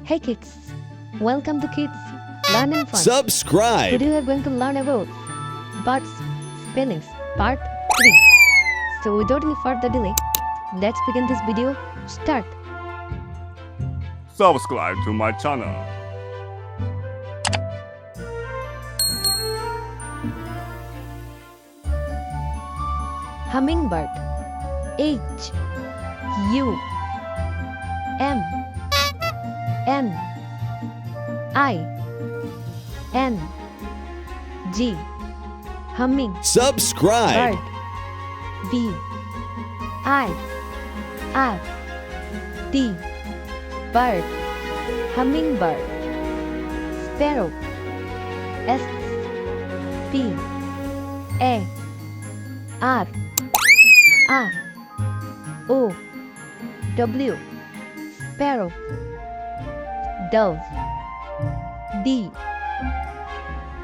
Hey kids, welcome to Kids Learn and Fun. Subscribe. Today we are going to learn about birds spellings part 3. So without any further delay, let's begin this video. Start. Subscribe to my channel. Hummingbird. H U M N I N G. Humming. Subscribe. Bird. B I R D. Bird. Hummingbird. Sparrow. S P A R O W. Sparrow. Dove. D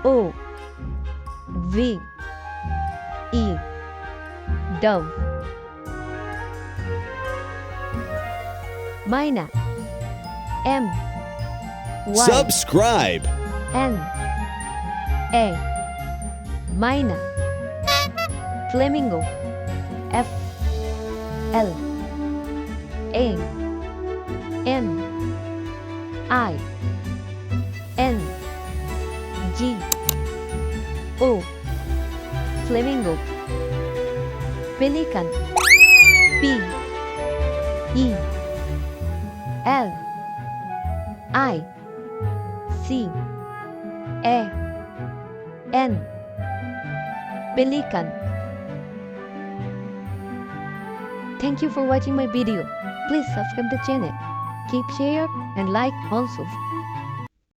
O V E. Dove. Myna. M Y Subscribe. N A. Myna. Flamingo. F L A M I N G O. Flamingo. Pelican. P E L I C A N. Pelican. Thank you for watching my video. Please subscribe the channel. Keep share and like also.